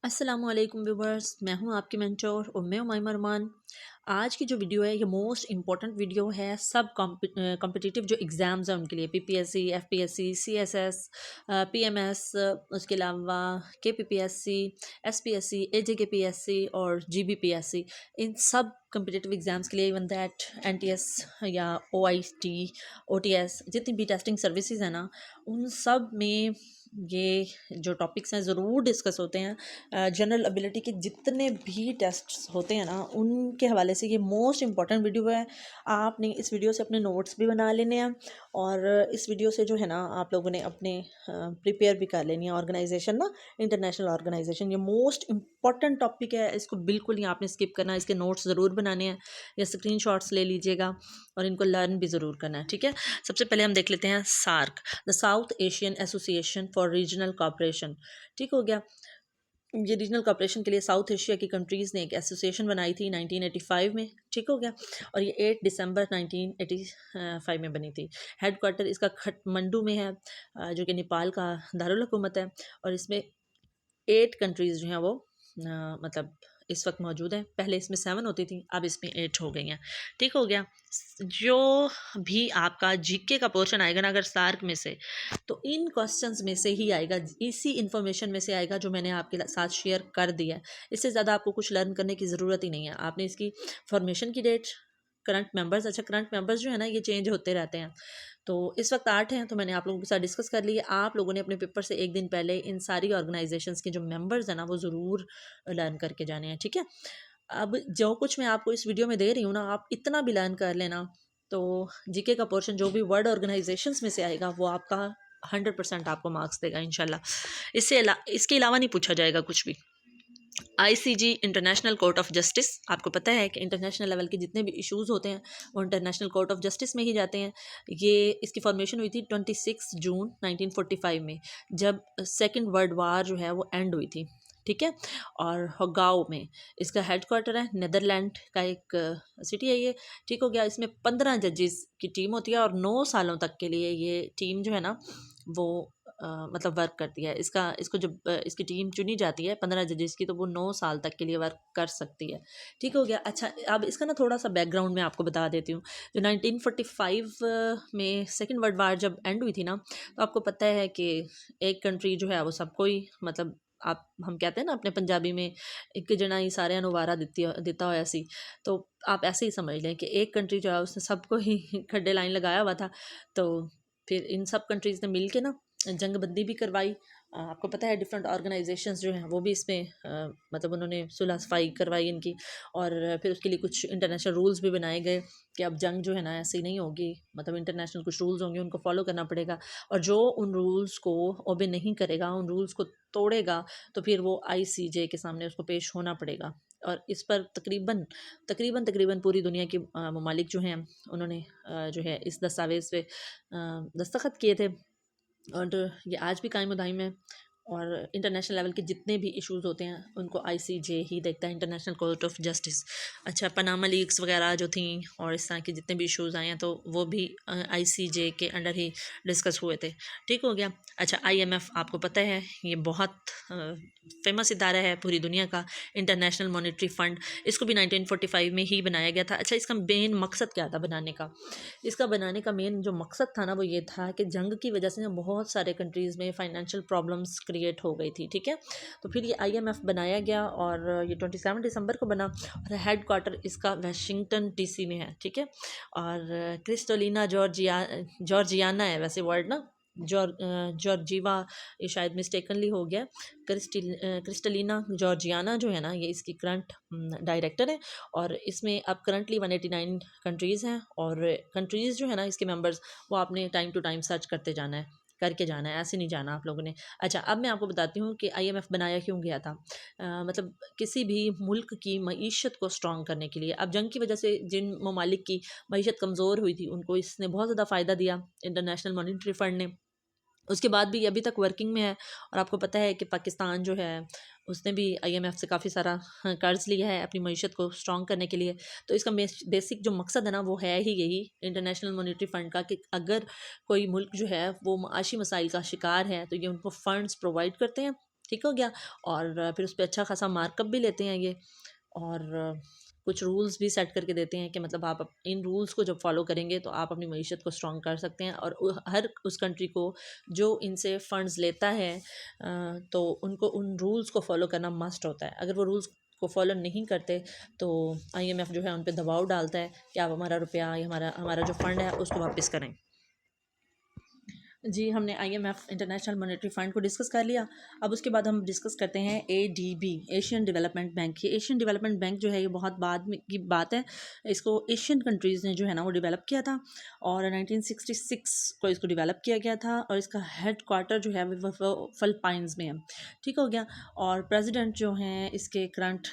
अस्सलामुअलैकुम व्यूवर्स, मैं हूं आपकी मेंटोर उम्मे उमैमा अरमान। आज की जो वीडियो है ये मोस्ट इम्पॉर्टेंट वीडियो है सब कॉम्पिटिटिव जो एग्ज़ाम्स हैं उनके लिए पीपीएससी, एफपीएससी, सीएसएस, पीएमएस, उसके अलावा केपीपीएससी, एसपीएससी, एजेकेपीएससी और जीबीपीएससी। इन सब कॉम्पिटिटिव एग्ज़ाम्स के लिए इवन दैट एनटीएस या ओआईटी, ओटीएस, जितनी भी टेस्टिंग सर्विसेज हैं ना, उन सब में ये जो टॉपिक्स हैं ज़रूर डिस्कस होते हैं। जनरल एबिलिटी के जितने भी टेस्ट्स होते हैं ना, उनके हवाले से ये मोस्ट इम्पॉर्टेंट वीडियो है। आपने इस वीडियो से अपने नोट्स भी बना लेने हैं और इस वीडियो से जो है ना आप लोगों ने अपने प्रिपेयर भी कर लेनी है। ऑर्गेनाइजेशन ना, इंटरनेशनल ऑर्गेनाइजेशन, ये मोस्ट इम्पॉर्टेंट टॉपिक है। इसको बिल्कुल नहीं आपने स्किप करना, इसके नोट्स ज़रूर बनाने हैं या स्क्रीन ले लीजिएगा और इनको लर्न भी ज़रूर करना है, ठीक है। सबसे पहले हम देख लेते हैं SAARC, the south Asian association for regional cooperation. ठीक हो गया। ये रीजनल कॉपरेशन के लिए साउथ एशिया की कंट्रीज़ ने एक एसोसिएशन बनाई थी 1985 में। ठीक हो गया। और ये 8 दिसंबर 1985 में बनी थी। हेड क्वार्टर इसका खटमंडू में है, जो कि नेपाल का दारुल हुकूमत है। और इसमें 8 कंट्रीज़ जो हैं वो मतलब इस वक्त मौजूद हैं। पहले इसमें 7 होती थी, अब इसमें 8 हो गई हैं। ठीक हो गया। जो भी आपका जीके का पोर्शन आएगा ना अगर सार्क में से, तो इन क्वेश्चंस में से ही आएगा, इसी इन्फॉर्मेशन में से आएगा जो मैंने आपके साथ शेयर कर दिया है। इससे ज़्यादा आपको कुछ लर्न करने की ज़रूरत ही नहीं है। आपने इसकी फॉर्मेशन की डेट, करंट मेंबर्स, अच्छा करंट मेंबर्स जो है ना ये चेंज होते रहते हैं। तो इस वक्त 8 हैं, तो मैंने आप लोगों के साथ डिस्कस कर लिए। आप लोगों ने अपने पेपर से एक दिन पहले इन सारी ऑर्गेनाइजेशंस के जो मेंबर्स हैं ना वो ज़रूर लर्न करके जाने हैं, ठीक है। अब जो कुछ मैं आपको इस वीडियो में दे रही हूँ ना, आप इतना भी लर्न कर लेना, तो जीके का पोर्शन जो भी वर्ल्ड ऑर्गेनाइजेशंस में से आएगा वो आपका 100% आपको मार्क्स देगा इंशाल्लाह। इसके अलावा नहीं पूछा जाएगा कुछ भी। ICG, international court of justice, आपको पता है कि इंटरनेशनल लेवल के जितने भी इश्यूज़ होते हैं वो इंटरनेशनल कोर्ट ऑफ जस्टिस में ही जाते हैं। ये इसकी फॉर्मेशन हुई थी 26 जून 1945 में, जब सेकेंड वर्ल्ड वार जो है वो एंड हुई थी, ठीक है। और होगाओ में इसका हेड क्वार्टर है, नीदरलैंड का एक सिटी है ये। ठीक हो गया। इसमें 15 जजेस की टीम होती है और 9 सालों तक के लिए ये टीम जो है ना वो मतलब वर्क करती है। इसको जब इसकी टीम चुनी जाती है 15 जजेस की, तो वो 9 साल तक के लिए वर्क कर सकती है। ठीक हो गया। अच्छा, अब इसका ना थोड़ा सा बैकग्राउंड मैं आपको बता देती हूँ। जो 1945 में सेकेंड वर्ल्ड वार जब एंड हुई थी ना, तो आपको पता है कि एक कंट्री जो है वो सबको ही मतलब, आप हम कहते हैं ना अपने पंजाबी में, एक जना ही सारे वारा दिता होया सी। तो आप ऐसे ही समझ लें कि एक कंट्री जो है उसने सबको ही खड्डे लाइन लगाया हुआ था। तो फिर इन सब कंट्रीज़ ने मिल के ना जंगबंदी भी करवाई। आपको पता है डिफरेंट ऑर्गेनाइजेशंस जो हैं वो भी इसमें मतलब उन्होंने सुलह सफाई करवाई इनकी। और फिर उसके लिए कुछ इंटरनेशनल रूल्स भी बनाए गए कि अब जंग जो है ना ऐसी नहीं होगी, मतलब इंटरनेशनल कुछ रूल्स होंगे उनको फॉलो करना पड़ेगा। और जो उन रूल्स को ओबे नहीं करेगा, उन रूल्स को तोड़ेगा, तो फिर वो आईसीजे के सामने उसको पेश होना पड़ेगा। और इस पर तकरीबन तकरीबन तकरीबन पूरी दुनिया के ममालिक जो हैं उन्होंने जो है इस दस्तावेज़ पे दस्तखत किए थे। और ये आज भी कायम दायम है। और इंटरनेशनल लेवल के जितने भी इश्यूज़ होते हैं उनको आईसीजे ही देखता है, इंटरनेशनल कोर्ट ऑफ जस्टिस। अच्छा, पनामा लीक्स वगैरह जो थी और इस तरह के जितने भी इश्यूज़ आए हैं तो वो भी आईसीजे के अंडर ही डिस्कस हुए थे। ठीक हो गया। अच्छा, आईएमएफ आपको पता है ये बहुत फेमस इदारा है पूरी दुनिया का, इंटरनेशनल मॉनेटरी फ़ंड। इसको भी 1945 में ही बनाया गया था। अच्छा, इसका मेन मकसद क्या था बनाने का? इसका बनाने का मेन जो मकसद था ना वो ये था कि जंग की वजह से ना बहुत सारे कंट्रीज़ में फाइनेंशियल प्रॉब्लम्स क्रिएट हो गई थी, ठीक है। तो फिर ये आईएमएफ बनाया गया और ये 27 दिसंबर को बना और हेड क्वार्टर इसका वाशिंगटन डीसी में है, ठीक है। और क्रिस्टोलिना जॉर्जियाना है वैसे वर्ड ना, जॉर्जीवा, ये शायद मिस्टेकनली हो गया। क्रिस्टलिना जॉर्जियाना जो है ना ये इसकी करंट डायरेक्टर है। और इसमें अब करंटली 189 कंट्रीज़ हैं और कंट्रीज़ जो है ना इसके मेंबर्स, वो आपने टाइम टू टाइम सर्च करके जाना है, ऐसे नहीं जाना आप लोगों ने। अच्छा, अब मैं आपको बताती हूँ कि आईएमएफ बनाया क्यों गया था। मतलब किसी भी मुल्क की मईशत को स्ट्रॉन्ग करने के लिए। अब जंग की वजह से जिन ममालिक की मईशत कमज़ोर हुई थी उनको इसने बहुत ज़्यादा फ़ायदा दिया, इंटरनेशनल मॉनिटरी फ़ंड ने। उसके बाद भी अभी तक वर्किंग में है। और आपको पता है कि पाकिस्तान जो है उसने भी आईएमएफ से काफ़ी सारा कर्ज़ लिया है अपनी मईशत को स्ट्रॉन्ग करने के लिए। तो इसका बेसिक जो मकसद है ना वो है ही यही इंटरनेशनल मॉनेटरी फ़ंड का, कि अगर कोई मुल्क जो है वो माशी मसाइल का शिकार है तो ये उनको फ़ंड्स प्रोवाइड करते हैं ठीक हो गया। और फिर उस पे अच्छा खासा मार्कअप भी लेते हैं ये। और कुछ रूल्स भी सेट करके देते हैं कि मतलब आप इन रूल्स को जब फॉलो करेंगे तो आप अपनी मईशत को स्ट्रॉन्ग कर सकते हैं। और हर उस कंट्री को जो इनसे फंड्स लेता है तो उनको उन रूल्स को फॉलो करना मस्ट होता है। अगर वो रूल्स को फॉलो नहीं करते तो IMF जो है उन पे दबाव डालता है कि आप हमारा रुपया या हमारा हमारा जो फ़ंड है उसको वापस करें। जी, हमने IMF इंटरनेशनल मॉनेटरी फंड को डिस्कस कर लिया। अब उसके बाद हम डिस्कस करते हैं ADB, एशियन डेवलपमेंट बैंक। ये एशियन डेवलपमेंट बैंक जो है ये बहुत बाद में की बात है। इसको एशियन कंट्रीज़ ने जो है ना वो डेवलप किया था और 1966 को इसको डेवलप किया गया था। और इसका हेड क्वार्टर जो है वो फिलिपाइंस में है। ठीक हो गया। और प्रेसिडेंट जो हैं इसके करंट,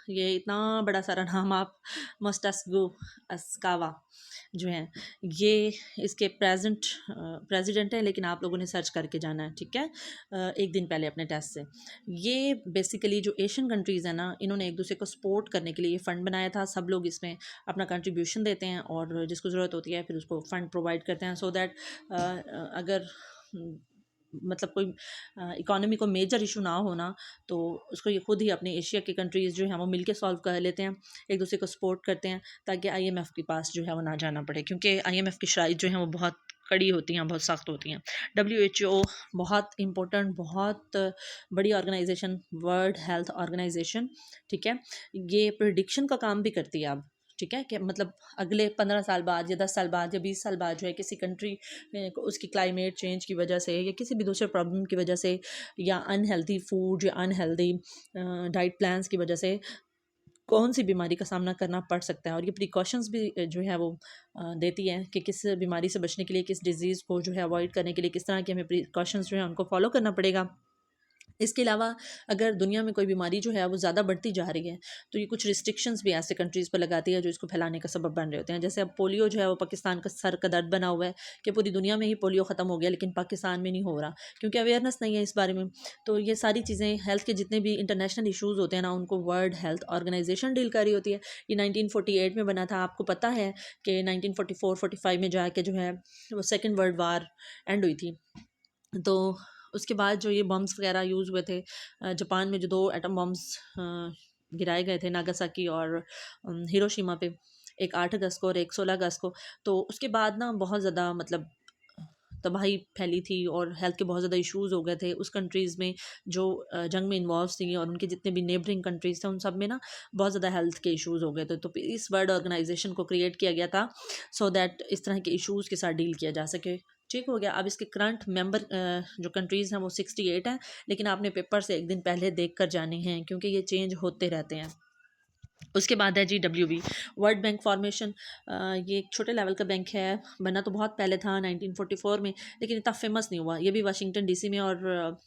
ये इतना बड़ा सारा नाम आप, मोस्टेस्गो अस्कावा जो हैं ये इसके प्रेसिडेंट है, लेकिन आप लोगों ने सर्च करके जाना है, ठीक है, एक दिन पहले अपने टेस्ट से। ये बेसिकली जो एशियन कंट्रीज़ हैं ना, इन्होंने एक दूसरे को सपोर्ट करने के लिए ये फ़ंड बनाया था। सब लोग इसमें अपना कंट्रीब्यूशन देते हैं और जिसको ज़रूरत होती है फिर उसको फ़ंड प्रोवाइड करते हैं, सो दैट अगर मतलब कोई इकोनॉमी को मेजर इशू ना होना तो उसको ये खुद ही अपने एशिया की कंट्रीज़ जो हैं वो मिलके सॉल्व कर लेते हैं, एक दूसरे को सपोर्ट करते हैं, ताकि IMF के पास जो है वो ना जाना पड़े, क्योंकि IMF की शराइत जो हैं वो बहुत कड़ी होती हैं, बहुत सख्त होती हैं। WHO बहुत इम्पोर्टेंट, बहुत बड़ी ऑर्गेनाइजेशन, वर्ल्ड हेल्थ ऑर्गेनाइजेशन, ठीक है, ये प्रिडिक्शन का काम भी करती है अब, ठीक है, कि मतलब अगले 15 साल बाद या 10 साल बाद या 20 साल बाद जो है किसी कंट्री को उसकी क्लाइमेट चेंज की वजह से या किसी भी दूसरे प्रॉब्लम की वजह से या अनहेल्दी फूड या अनहेल्दी डाइट प्लान्स की वजह से कौन सी बीमारी का सामना करना पड़ सकता है। और ये प्रिकॉशंस भी जो है वो देती है कि किस बीमारी से बचने के लिए, किस डिज़ीज़ को जो है अवॉइड करने के लिए किस तरह के हमें प्रिकॉशंस जो है उनको फॉलो करना पड़ेगा। इसके अलावा अगर दुनिया में कोई बीमारी जो है वो ज़्यादा बढ़ती जा रही है तो ये कुछ रिस्ट्रिक्शंस भी ऐसे कंट्रीज़ पर लगाती है जो इसको फैलाने का सबब बन रहे होते हैं। जैसे अब पोलियो जो है वो पाकिस्तान का सर का दर्द बना हुआ है कि पूरी दुनिया में ही पोलियो ख़त्म हो गया, लेकिन पाकिस्तान में नहीं हो रहा क्योंकि अवेयरनेस नहीं है इस बारे में। तो ये सारी चीज़ें, हेल्थ के जितने भी इंटरनेशनल इशूज़ होते हैं ना, उनको वर्ल्ड हेल्थ ऑर्गेनाइजेशन डील कर रही होती है। ये 1948 में बना था। आपको पता है कि 1944-45 में जाके जो है वो सेकेंड वर्ल्ड वार एंड हुई थी। तो उसके बाद जो ये बम्स वगैरह यूज़ हुए थे, जापान में जो 2 एटम बम्स गिराए गए थे, नागासाकी और हिरोशिमा पे, एक 8 अगस्त को और एक 16 अगस्त को। तो उसके बाद ना बहुत ज़्यादा मतलब तबाही फैली थी और हेल्थ के बहुत ज़्यादा इश्यूज़ हो गए थे उस कंट्रीज़ में जो जंग में इन्वॉल्व थी, और उनके जितने भी नेबरिंग कंट्रीज़ थे उन सब में ना बहुत ज़्यादा हेल्थ के इश्यूज़ हो गए थे। तो इस वर्ल्ड ऑर्गेनाइजेशन को क्रिएट किया गया था सो दैट इस तरह के इश्यूज़ के साथ डील किया जा सके। ठीक हो गया। अब इसके करंट मेंबर जो कंट्रीज़ हैं वो 68 हैं, लेकिन आपने पेपर से एक दिन पहले देख कर जाने हैं क्योंकि ये चेंज होते रहते हैं। उसके बाद है जी WB, वर्ल्ड बैंक फॉर्मेशन। ये एक छोटे लेवल का बैंक है, बना तो बहुत पहले था 1944 में, लेकिन इतना फेमस नहीं हुआ। ये भी वाशिंगटन DC में, और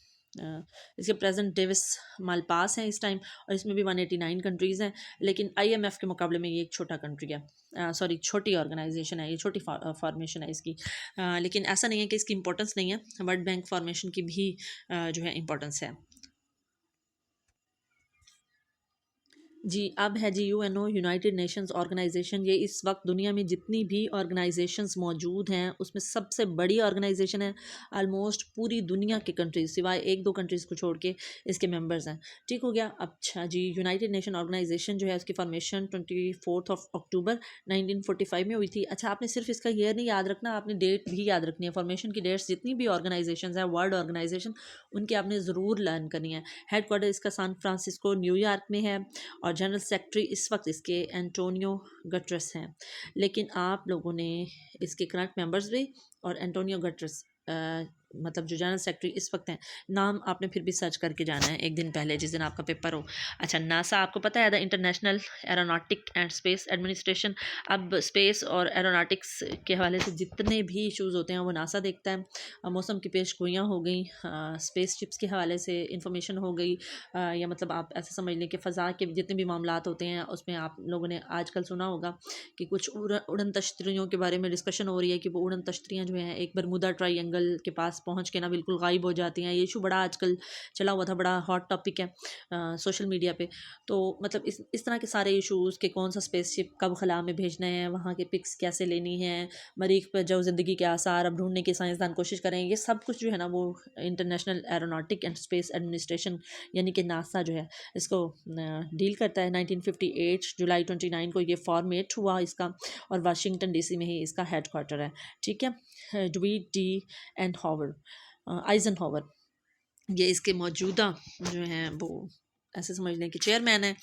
इसके प्रेसिडेंट डेविस मालपास हैं इस टाइम, और इसमें भी 189 कंट्रीज़ हैं, लेकिन IMF के मुकाबले में ये एक छोटा कंट्री है, सॉरी छोटी ऑर्गेनाइजेशन है, ये छोटी फॉर्मेशन है इसकी। लेकिन ऐसा नहीं है कि इसकी इंपॉर्टेंस नहीं है, वर्ल्ड बैंक फॉर्मेशन की भी जो है इंपॉर्टेंस है। जी, अब है जी UNO, यूनाइटेड नेशंस ऑर्गेनाइजेशन। ये इस वक्त दुनिया में जितनी भी ऑर्गेनाइजेशंस मौजूद हैं उसमें सबसे बड़ी ऑर्गेनाइजेशन है। ऑलमोस्ट पूरी दुनिया की कंट्रीज सिवाय एक दो कंट्रीज़ को छोड़ के इसके मेंबर्स हैं। ठीक हो गया। अच्छा जी, यूनाइटेड नेशन ऑर्गेनाइजेशन जो है उसकी फॉर्मेशन 24 अक्टूबर 1945 में हुई थी। अच्छा, आपने सिर्फ इसका ईयर नहीं याद रखना, आपने डेट भी याद रखनी है। फॉर्मेशन की डेट्स जितनी भी ऑर्गेनाइजेशन है वर्ल्ड ऑर्गेनाइजेशन, उनकी आपने ज़रूर लर्न करनी है। हेड क्वार्टर इसका सैन फ्रांसिस्को न्यूयॉर्क में है और जनरल सेक्रेटरी इस वक्त इसके एंटोनियो गटरस हैं। लेकिन आप लोगों ने इसके करंट मेंबर्स भी और एंटोनियो गटरस मतलब जो जनरल सेक्रेटरी इस वक्त हैं, नाम आपने फिर भी सर्च करके जाना है एक दिन पहले जिस दिन आपका पेपर हो। अच्छा, नासा आपको पता है, the international aeronautic and space administration. अब स्पेस और एरोनॉटिक्स के हवाले से जितने भी इशूज़ होते हैं वो नासा देखता है। मौसम की पेश गोइयाँ हो गई, स्पेस शिप्स के हवाले से इंफॉर्मेशन हो गई, या मतलब आप ऐसे समझ लें कि फ़ज़ा के जितने भी मामलात होते हैं उसमें आप लोगों ने आजकल सुना होगा कि कुछ उड़न तश्तरियों के बारे में डिस्कशन हो रही है कि वो उड़न तश्तरियाँ जो हैं एक बरमूदा ट्रायंगल के पास पहुँच के ना बिल्कुल गायब हो जाती हैं। ये इशू बड़ा आजकल चला हुआ था, बड़ा हॉट टॉपिक है सोशल मीडिया पे। तो मतलब इस तरह के सारे इशूज़ कि कौन सा स्पेसशिप कब खला में भेजना है, वहाँ के पिक्स कैसे लेनी है, मरीख पर जो ज़िंदगी के आसार अब ढूंढने की साइंसदान कोशिश करेंगे, ये सब कुछ जो है ना वो international aeronautic and space administration यानी कि नासा जो है इसको डील करता है। 1958 जुलाई 29 को ये फॉर्मेट हुआ इसका, और वाशिंगटन डीसी में ही इसका हेड क्वार्टर है। ठीक है, ड्वीट डी एंड हॉवर आइजन हॉवर ये इसके मौजूदा जो हैं वो ऐसे समझ लें कि चेयरमैन है,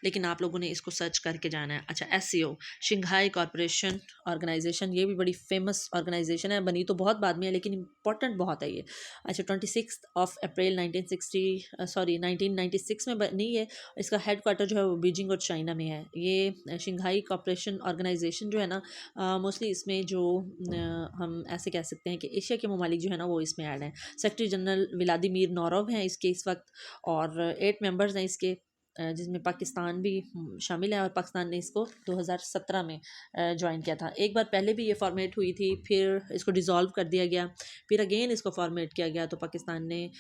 लेकिन आप लोगों ने इसको सर्च करके जाना है। अच्छा, एससीओ शंघाई कॉरपोरेशन ऑर्गेनाइजेशन, ये भी बड़ी फेमस ऑर्गेनाइजेशन है, बनी तो बहुत बाद में है लेकिन इंपॉर्टेंट बहुत है ये। अच्छा, 26 अप्रैल 1996 में बनी है। इसका हेड क्वार्टर जो है वो बीजिंग और चाइना में है। ये शंघाई कॉरपोरेशन ऑर्गेनाइजेशन जो है ना मोस्टली इसमें जो हम ऐसे कह सकते हैं कि एशिया के ममालिक जो है ना वो इसमें ऐड हैं। सेक्रेटरी जनरल व्लादिमीर नौरव हैं इसके इस वक्त, और 8 मेंबर्स हैं इसके, जिसमें पाकिस्तान भी शामिल है, और पाकिस्तान ने इसको 2017 में ज्वाइन किया था। एक बार पहले भी ये फॉर्मेट हुई थी, फिर इसको डिज़ोल्व कर दिया गया, फिर अगेन इसको फॉर्मेट किया गया, तो पाकिस्तान ने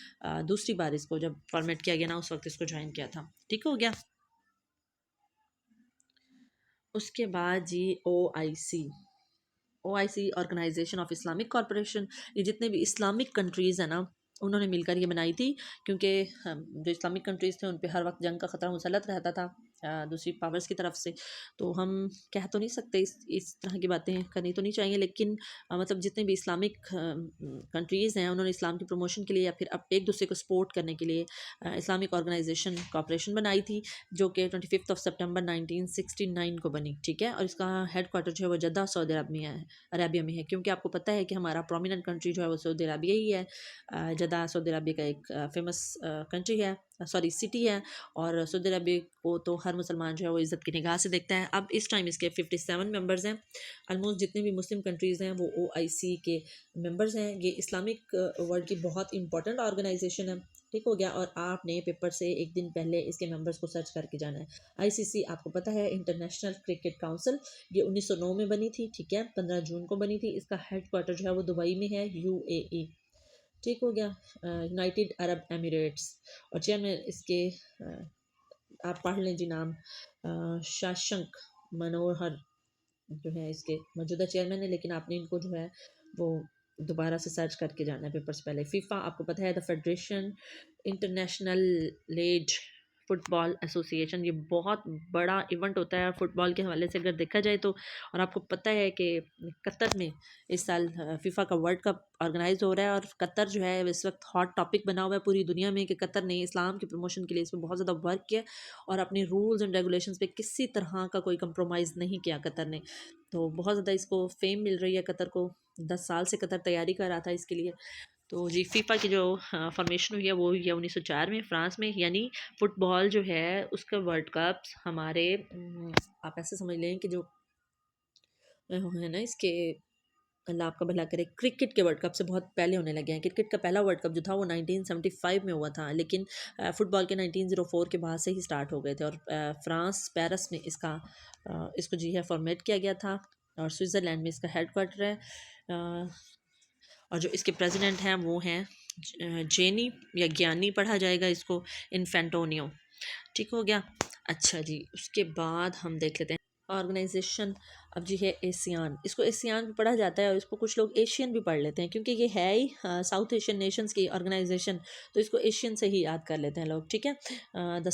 दूसरी बार इसको जब फॉर्मेट किया गया ना उस वक्त इसको ज्वाइन किया था। ठीक हो गया। उसके बाद जी OIC organisation of Islamic corporation, ये जितने भी इस्लामिक कंट्रीज़ हैं ना उन्होंने मिलकर ये बनाई थी, क्योंकि जो इस्लामिक कंट्रीज़ थे उन पे हर वक्त जंग का ख़तरा मुसल्लत रहता था दूसरी पावर्स की तरफ से। तो हम कह तो नहीं सकते, इस तरह की बातें करनी तो नहीं चाहिए, लेकिन मतलब जितने भी इस्लामिक कंट्रीज़ हैं उन्होंने इस्लाम की प्रमोशन के लिए या फिर अब एक दूसरे को सपोर्ट करने के लिए इस्लामिक ऑर्गेनाइजेशन कॉरपोरेशन बनाई थी, जो कि 25 सितंबर 1969 को बनी। ठीक है, और इसका हेड क्वार्टर जो है वो जद्दा सऊदी अरबिया में है, क्योंकि आपको पता है कि हमारा प्रोमिनेंट कंट्री जो है वो सऊदी अरबिया ही है। जद्दा सऊदी अरबिया का एक फेमस कंट्री है, सॉरी सिटी है, और सऊदी अरबिया को तो हर मुसलमान जो है वो इज़्ज़त की निगाह से देखता है। अब इस टाइम इसके 57 मेंबर्स हैं। ऑलमोस्ट जितने भी मुस्लिम कंट्रीज़ हैं वो OIC के मेंबर्स हैं। ये इस्लामिक वर्ल्ड की बहुत इंपॉर्टेंट ऑर्गेनाइजेशन है। ठीक हो गया, और आपने पेपर से एक दिन पहले इसके मेंबर्स को सर्च करके जाना है। ICC आपको पता है, इंटरनेशनल क्रिकेट काउंसिल, ये 1909 में बनी थी। ठीक है, 15 जून को बनी थी। इसका हेड क्वार्टर जो है वो दुबई में है, UAE। ठीक हो गया, यूनाइटेड अरब एमिरेट्स, और चेयरमैन इसके आप पढ़ लें जी नाम, शाशंक मनोहर जो है इसके मौजूदा चेयरमैन है, लेकिन आपने इनको जो है वो दोबारा से सर्च करके जाना है पेपर से पहले। फीफा आपको पता है, द फेडरेशन इंटरनेशनल लेज फुटबॉल एसोसिएशन, ये बहुत बड़ा इवेंट होता है फुटबॉल के हवाले से अगर देखा जाए तो। और आपको पता है कि कतर में इस साल फीफा का वर्ल्ड कप ऑर्गेनाइज हो रहा है, और कतर जो है इस वक्त हॉट टॉपिक बना हुआ है पूरी दुनिया में कि कतर ने इस्लाम की प्रमोशन के लिए इसमें बहुत ज़्यादा वर्क किया, और अपने रूल्स एंड रेगुलेशंस पे किसी तरह का कोई कंप्रोमाइज़ नहीं किया कतर ने। तो बहुत ज़्यादा इसको फेम मिल रही है कतर को। 10 साल से कतर तैयारी कर रहा था इसके लिए। तो जी फीफा की जो फॉर्मेशन हुई है वो हुई है 1904 में फ्रांस में, यानी फुटबॉल जो है उसका वर्ल्ड कप हमारे आप ऐसे समझ लें कि जो है ना इसके, अल्लाह आपका भला करे, क्रिकेट के वर्ल्ड कप से बहुत पहले होने लगे हैं। क्रिकेट का पहला वर्ल्ड कप जो था वो 1975 में हुआ था, लेकिन फुटबॉल के 1904 के बाद से ही स्टार्ट हो गए थे, और फ्रांस पेरिस में इसको जी है फॉर्मेट किया गया था, और स्विट्ज़रलैंड में इसका हेड क्वार्टर है। और जो इसके प्रेसिडेंट हैं वो हैं जेनी या ज्ञानी पढ़ा जाएगा इसको, इन्फेंटोनियो। ठीक हो गया। अच्छा जी, उसके बाद हम देख लेते हैं ऑर्गेनाइजेशन। अब जी है एशियान, इसको एशियान भी पढ़ा जाता है, और इसको कुछ लोग एशियन भी पढ़ लेते हैं, क्योंकि ये है ही साउथ एशियन नेशंस की ऑर्गेनाइजेशन, तो इसको एशियन से ही याद कर लेते हैं लोग। ठीक है, the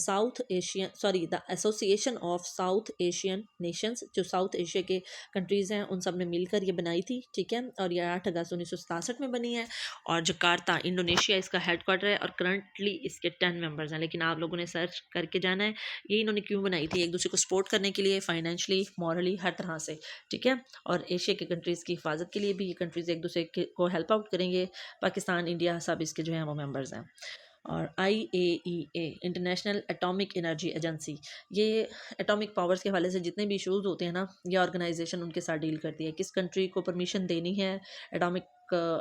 association of south Asian Nations, जो साउथ एशिया के कंट्रीज़ हैं उन सब ने मिलकर ये बनाई थी। ठीक है, और ये 8 अगस्त 1967 में बनी है, और जकार्ता इंडोनेशिया इसका हेड क्वार्टर है, और करंटली इसके 10 मेंबर्स हैं, लेकिन आप लोगों ने सर्च करके जाना है ये इन्होंने क्यों बनाई थी, एक दूसरे को सपोर्ट करने के लिए, फाइनेंशियली, मॉरली, हर तरह से। ठीक है, और एशिया के कंट्रीज़ की हिफाजत के लिए भी ये कंट्रीज़ एक दूसरे को हेल्प आउट करेंगे। पाकिस्तान, इंडिया सब इसके जो हैं वो मेंबर्स हैं। और IAEA international atomic energy agency, ये एटॉमिक पावर्स के हवाले से जितने भी इशूज़ होते हैं ना, ये ऑर्गेनाइजेशन उनके साथ डील करती है। किस कंट्री को परमिशन देनी है एटॉमिक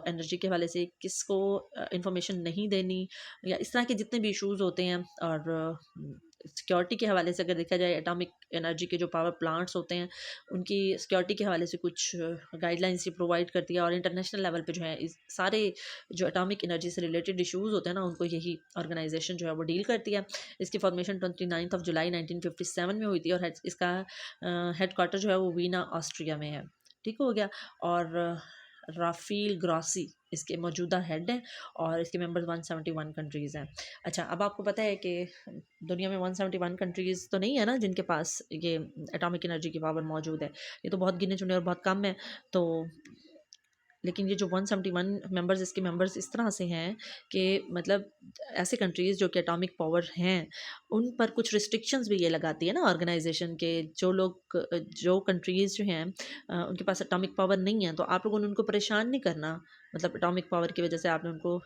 एनर्जी के हवाले से, किसको इंफॉर्मेशन नहीं देनी, या इस तरह के जितने भी इशूज़ होते हैं, और सिक्योरिटी के हवाले से अगर देखा जाए, एटॉमिक एनर्जी के जो पावर प्लांट्स होते हैं उनकी सिक्योरिटी के हवाले से कुछ गाइडलाइंस ये प्रोवाइड करती है। और इंटरनेशनल लेवल पे जो है इस सारे जो एटॉमिक एनर्जी से रिलेटेड इश्यूज़ होते हैं ना, उनको यही ऑर्गेनाइजेशन जो है वो डील करती है। इसकी फॉर्मेशन 29 जुलाई 1957 में हुई थी और इसका हेड क्वार्टर जो है वो वीना ऑस्ट्रिया में है। ठीक हो गया। और राफील ग्रॉसी इसके मौजूदा हेड हैं और इसके मेंबर्स 171 कंट्रीज़ हैं। अच्छा, अब आपको पता है कि दुनिया में 171 कंट्रीज़ तो नहीं है ना जिनके पास ये एटॉमिक एनर्जी की पावर मौजूद है। ये तो बहुत गिने चुने और बहुत कम है। तो लेकिन ये जो 171 मेंबर्स, इसके मेंबर्स इस तरह से हैं कि मतलब ऐसे कंट्रीज़ जो कि एटॉमिक पावर हैं उन पर कुछ रिस्ट्रिक्शंस भी ये लगाती है ना ऑर्गेनाइजेशन के। जो लोग जो कंट्रीज़ जो हैं उनके पास एटॉमिक पावर नहीं है, तो आप लोगों ने उनको परेशान नहीं करना। मतलब एटॉमिक पावर की वजह से आपने उनको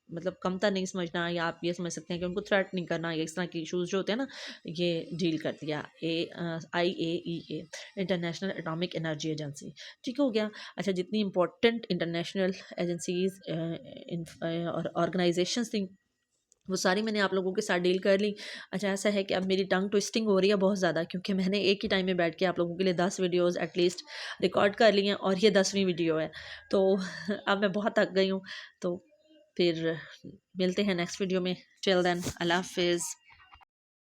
मतलब कमतर नहीं समझना, या आप ये समझ सकते हैं कि उनको थ्रेट नहीं करना, या इस तरह के इशूज़ जो होते हैं ना, ये डील कर दिया IAEA, international atomic energy agency. ठीक हो गया। अच्छा, जितनी इम्पोर्टेंट इंटरनेशनल एजेंसीज और ऑर्गेनाइजेशंस थी वो सारी मैंने आप लोगों के साथ डील कर ली। अच्छा, ऐसा है कि अब मेरी टंग ट्विस्टिंग हो रही है बहुत ज़्यादा, क्योंकि मैंने एक ही टाइम में बैठ के आप लोगों के लिए 10 वीडियोज़ एटलीस्ट रिकॉर्ड कर ली हैं और ये 10वीं वीडियो है। तो अब मैं बहुत थक गई हूँ। तो फिर मिलते हैं नेक्स्ट वीडियो में। टिल देन, अल्लाह हाफिज़।